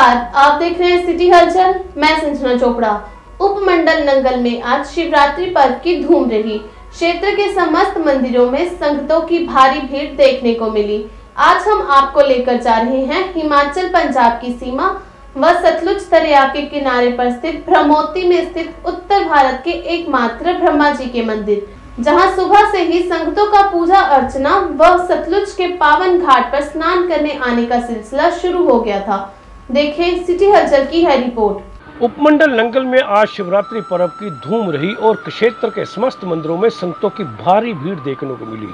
नमस्कार, आप देख रहे हैं सिटी हलचल। मैं संजना चोपड़ा। उपमंडल नंगल में आज शिवरात्रि पर्व की धूम रही। क्षेत्र के समस्त मंदिरों में संगतों की भारी भीड़ देखने को मिली। आज हम आपको लेकर जा रहे हैं हिमाचल पंजाब की सीमा व सतलुज दरिया के किनारे पर स्थित ब्रह्मोती में स्थित उत्तर भारत के एकमात्र ब्रह्मा जी के मंदिर, जहां सुबह से ही संगतों का पूजा अर्चना व सतलुज के पावन घाट पर स्नान करने आने का सिलसिला शुरू हो गया था। देखें सिटी हलचल की है रिपोर्ट। उपमंडल नंगल में आज शिवरात्रि पर्व की धूम रही और क्षेत्र के समस्त मंदिरों में संगतों की भारी भीड़ देखने को मिली।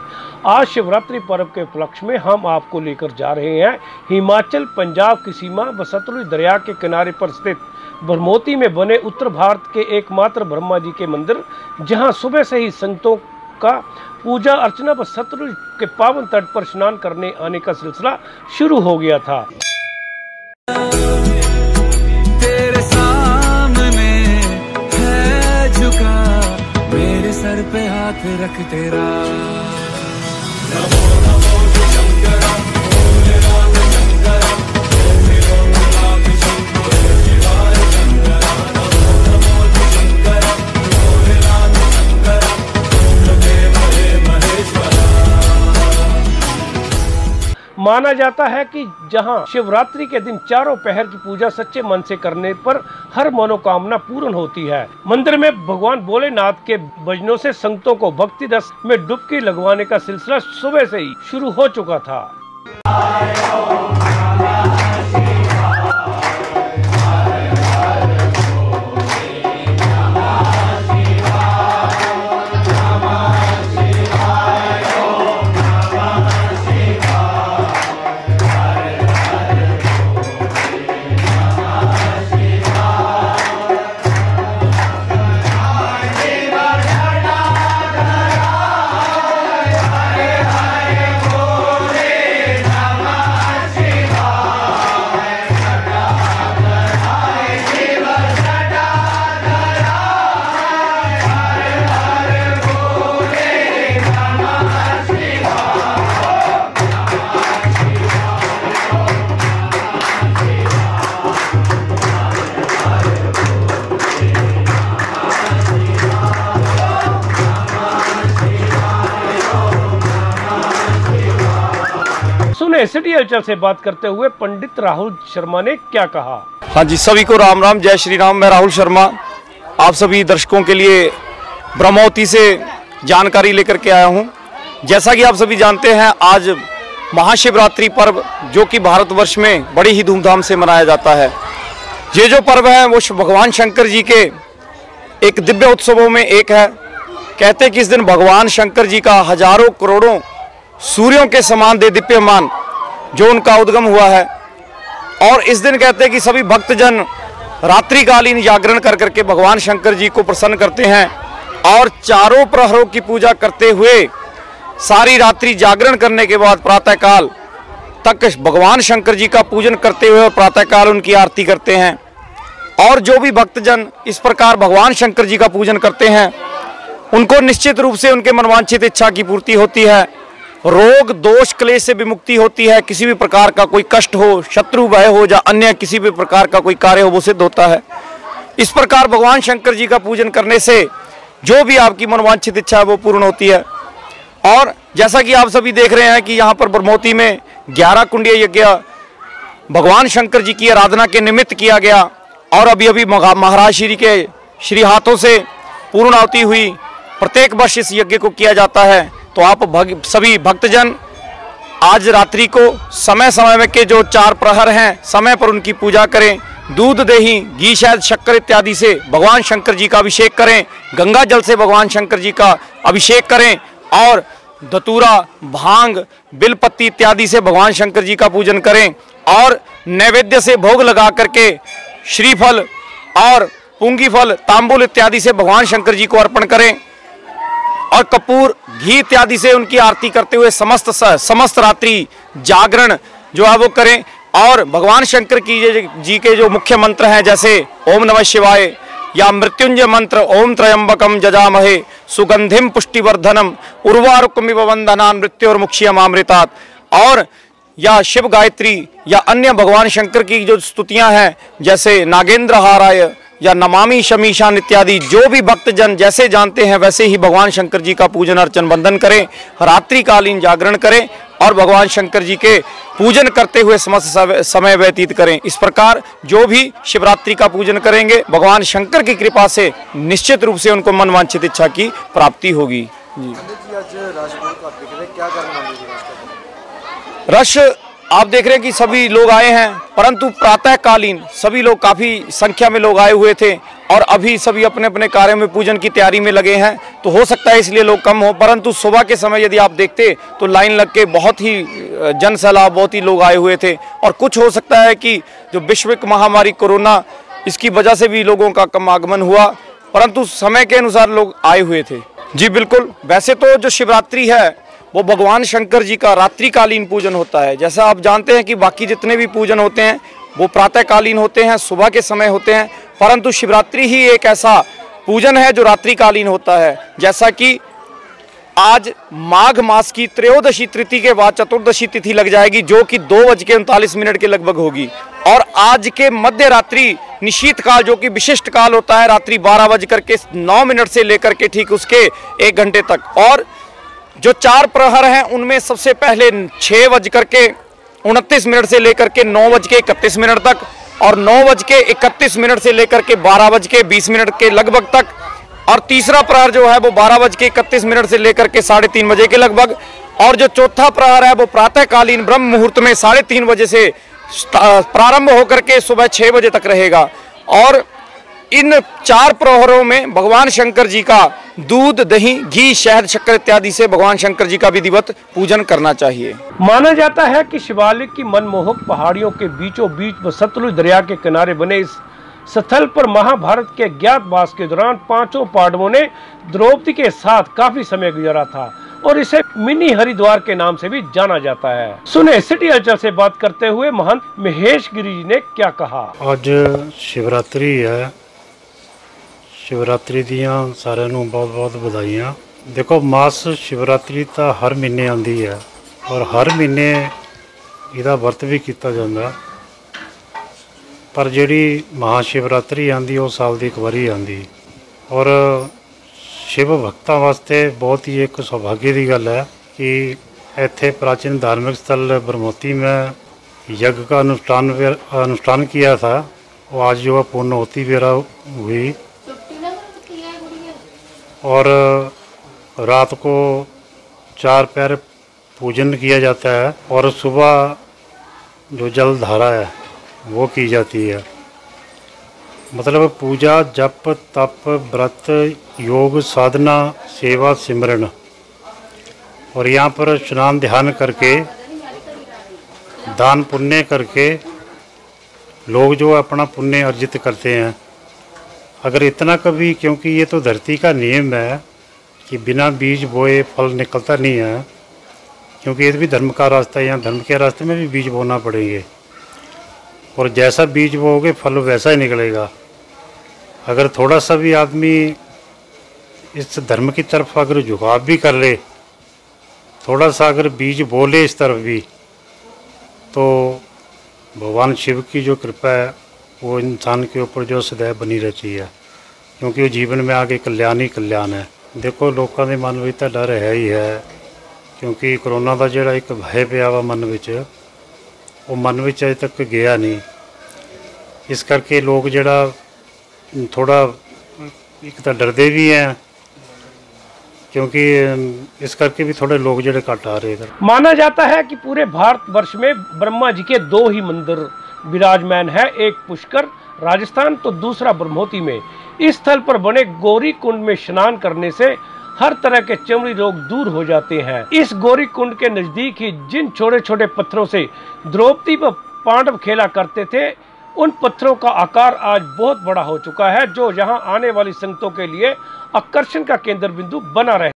आज शिवरात्रि पर्व के उपलक्ष्य में हम आपको लेकर जा रहे हैं हिमाचल पंजाब की सीमा व सतलुज दरिया के किनारे पर स्थित ब्रह्मोती में बने उत्तर भारत के एकमात्र ब्रह्मा जी के मंदिर, जहां सुबह से ही संगतों का पूजा अर्चना व सतलुज के पावन तट पर स्नान करने आने का सिलसिला शुरू हो गया था। तेरे सामने है झुका, मेरे सर पे हाथ रख तेरा। नमो नमो शंकरा, भोले राम शंकरा, भोले राम शंकरा, शिवाय शंकरा। नमो नमो शंकरा, भोले राम शंकरा, देव हे महेश्वरा। माना जाता है कि जहां शिवरात्रि के दिन चारों पहर की पूजा सच्चे मन से करने पर हर मनोकामना पूर्ण होती है। मंदिर में भगवान भोलेनाथ के भजनों से संगतों को भक्ति रस में डुबकी लगवाने का सिलसिला सुबह से ही शुरू हो चुका था। सिटी हलचल से बात करते हुए पंडित राहुल शर्मा ने क्या कहा। हाँ जी, सभी को राम राम, जय श्री राम। मैं राहुल शर्मा आप सभी दर्शकों के लिए ब्रह्मोती से जानकारी लेकर के आया हूँ। जैसा कि आप सभी जानते हैं, आज महाशिवरात्रि पर्व जो कि भारतवर्ष में बड़ी ही धूमधाम से मनाया जाता है। ये जो पर्व है वो भगवान शंकर जी के एक दिव्य उत्सवों में एक है। कहते हैं कि इस दिन भगवान शंकर जी का हजारों करोड़ों सूर्यों के समान देदीप्यमान जो उनका उद्गम हुआ है, और इस दिन कहते हैं कि सभी भक्तजन रात्रिकालीन जागरण कर करके भगवान शंकर जी को प्रसन्न करते हैं और चारों प्रहरों की पूजा करते हुए सारी रात्रि जागरण करने के बाद प्रातःकाल तक भगवान शंकर जी का पूजन करते हुए और प्रातःकाल उनकी आरती करते हैं। और जो भी भक्तजन इस प्रकार भगवान शंकर जी का पूजन करते हैं, उनको निश्चित रूप से उनके मनवांछित इच्छा की पूर्ति होती है, रोग दोष क्लेश से भी मुक्ति होती है, किसी भी प्रकार का कोई कष्ट हो, शत्रु भय हो या अन्य किसी भी प्रकार का कोई कार्य हो वो सिद्ध होता है। इस प्रकार भगवान शंकर जी का पूजन करने से जो भी आपकी मनवांछित इच्छा है वो पूर्ण होती है। और जैसा कि आप सभी देख रहे हैं कि यहाँ पर ब्रह्मोती में 11 कुंडीय यज्ञ भगवान शंकर जी की आराधना के निमित्त किया गया, और अभी अभी महाराज श्री के श्री हाथों से पूर्णाहुति हुई। प्रत्येक वर्ष इस यज्ञ को किया जाता है। तो आप सभी भक्तजन आज रात्रि को समय समय में के जो 4 प्रहर हैं, समय पर उनकी पूजा करें। दूध दही घी शहद शक्कर इत्यादि से भगवान शंकर जी का अभिषेक करें, गंगा जल से भगवान शंकर जी का अभिषेक करें, और धतूरा भांग बिलपत्ती इत्यादि से भगवान शंकर जी का पूजन करें, और नैवेद्य से भोग लगा करके श्रीफल और पुंगी फल तांबुल इत्यादि से भगवान शंकर जी को अर्पण करें, और कपूर घी इत्यादि से उनकी आरती करते हुए समस्त रात्रि जागरण जो है वो करें। और भगवान शंकर की जी के जो मुख्य मंत्र हैं, जैसे ओम नमः शिवाय या मृत्युंजय मंत्र ओम त्र्यंबकम जजामहे सुगंधिम पुष्टिवर्धनम उर्वारुकमिव वंदनान मृत्योर्मुक्षीयमामृतात्, और या शिव गायत्री या अन्य भगवान शंकर की जो स्तुतियां हैं, जैसे नागेंद्र हाराय या नमामि शमीशान इत्यादि, जो भी भक्तजन जैसे जानते हैं वैसे ही भगवान शंकर जी का पूजन अर्चन वंदन करें, रात्रिकालीन जागरण करें और भगवान शंकर जी के पूजन करते हुए समस्त समय व्यतीत करें। इस प्रकार जो भी शिवरात्रि का पूजन करेंगे, भगवान शंकर की कृपा से निश्चित रूप से उनको मनवांछित इच्छा की प्राप्ति होगी। जी, रश आप देख रहे हैं कि सभी लोग आए हैं, परंतु प्रातःकालीन सभी लोग, काफ़ी संख्या में लोग आए हुए थे और अभी सभी अपने अपने कार्य में पूजन की तैयारी में लगे हैं, तो हो सकता है इसलिए लोग कम हो। परंतु सुबह के समय यदि आप देखते तो लाइन लग के बहुत ही जन सैलाब, बहुत ही लोग आए हुए थे। और कुछ हो सकता है कि जो वैश्विक महामारी कोरोना, इसकी वजह से भी लोगों का कम आगमन हुआ, परंतु समय के अनुसार लोग आए हुए थे। जी बिल्कुल, वैसे तो जो शिवरात्रि है वो भगवान शंकर जी का रात्रिकालीन पूजन होता है। जैसा आप जानते हैं कि बाकी जितने भी पूजन होते हैं वो प्रातःकालीन होते हैं, सुबह के समय होते हैं, परंतु शिवरात्रि ही एक ऐसा पूजन है जो रात्रिकालीन होता है। जैसा कि आज माघ मास की त्रयोदशी तिथि के बाद चतुर्दशी तिथि लग जाएगी, जो कि 2:39 के लगभग होगी। और आज के मध्य रात्रि निशीत काल, जो कि विशिष्ट काल होता है, रात्रि 12:09 से लेकर के ठीक उसके 1 घंटे तक। और जो 4 प्रहर हैं उनमें सबसे पहले 6:29 से लेकर के 9:31 तक, और 9:31 से लेकर के 12:20 के लगभग तक, और तीसरा प्रहर जो है वो 12:31 से लेकर के 3:30 बजे के लगभग, और जो चौथा प्रहर है वो प्रातःकालीन ब्रह्म मुहूर्त में 3:30 बजे से प्रारंभ होकर के सुबह 6 बजे तक रहेगा। और इन 4 प्रहरों में भगवान शंकर जी का दूध, दही, घी, शहद, शक्कर इत्यादि से भगवान शंकर जी का विधिवत पूजन करना चाहिए। माना जाता है कि शिवालिक की मनमोहक पहाड़ियों के बीचों बीच व सतलुज दरिया के किनारे बने इस स्थल पर महाभारत के अज्ञातवास के दौरान 5 पांडवों ने द्रौपदी के साथ काफी समय गुजारा था और इसे मिनी हरिद्वार के नाम से भी जाना जाता है। सुने सिटी हलचल से बात करते हुए महंत महेश गिरी जी ने क्या कहा। आज शिवरात्रि है, शिवरात्रि दियां सारे नूं बहुत बहुत बधाइयां। देखो, मास शिवरात्रि तो हर महीने आती है और हर महीने इसका वर्त भी किया जाता, पर जिहड़ी महाशिवरात्रि आती वो साल की 1 बारी आती। और शिव भक्तों वास्ते बहुत ही एक सौभाग्य की गल है कि इत्थे प्राचीन धार्मिक स्थल ब्रह्मोती में यज्ञ का अनुष्ठान किया था, वो आज जो पूर्णहोती बेरा हुई और रात को 4 पैर पूजन किया जाता है और सुबह जो जल धारा है वो की जाती है। मतलब पूजा, जप, तप, व्रत, योग, साधना, सेवा, सिमरन, और यहाँ पर स्नान ध्यान करके, दान पुण्य करके लोग जो अपना पुण्य अर्जित करते हैं। अगर इतना कभी, क्योंकि ये तो धरती का नियम है कि बिना बीज बोए फल निकलता नहीं है, क्योंकि ये भी धर्म का रास्ता है, यहाँ धर्म के रास्ते में भी बीज बोना पड़ेंगे और जैसा बीज बोओगे फल वैसा ही निकलेगा। अगर थोड़ा सा भी आदमी इस धर्म की तरफ अगर झुकाव भी कर ले, थोड़ा सा अगर बीज बोले इस तरफ भी, तो भगवान शिव की जो कृपा है वो इंसान के ऊपर जो सदैव बनी रहती है, क्योंकि वो जीवन में आगे कल्याण ही कल्याण है। देखो, लोगों के मन में तो डर है ही है, क्योंकि कोरोना का जोड़ा एक भय पिया वा मन में, वो मन में अजे तक गया नहीं। इस करके लोग जोड़ा थोड़ा एक तो डरते भी हैं, क्योंकि इस करके भी थोड़े लोग जोड़े घट आ रहे हैं। माना जाता है कि पूरे भारतवर्ष में ब्रह्मा जी के 2 ही मंदिर विराजमान है, एक पुष्कर राजस्थान तो दूसरा ब्रह्मोती में। इस स्थल पर बने गौरी कुंड में स्नान करने से हर तरह के चमड़ी रोग दूर हो जाते हैं। इस गौरी कुंड के नजदीक ही जिन छोटे छोटे पत्थरों से द्रौपदी व पांडव खेला करते थे, उन पत्थरों का आकार आज बहुत बड़ा हो चुका है, जो यहाँ आने वाली संगतों के लिए आकर्षण का केंद्र बिंदु बना रहे।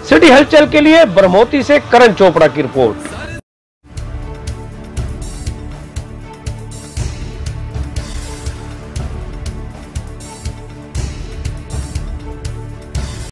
सिटी हलचल के लिए ब्रह्मोती से करण चोपड़ा की रिपोर्ट।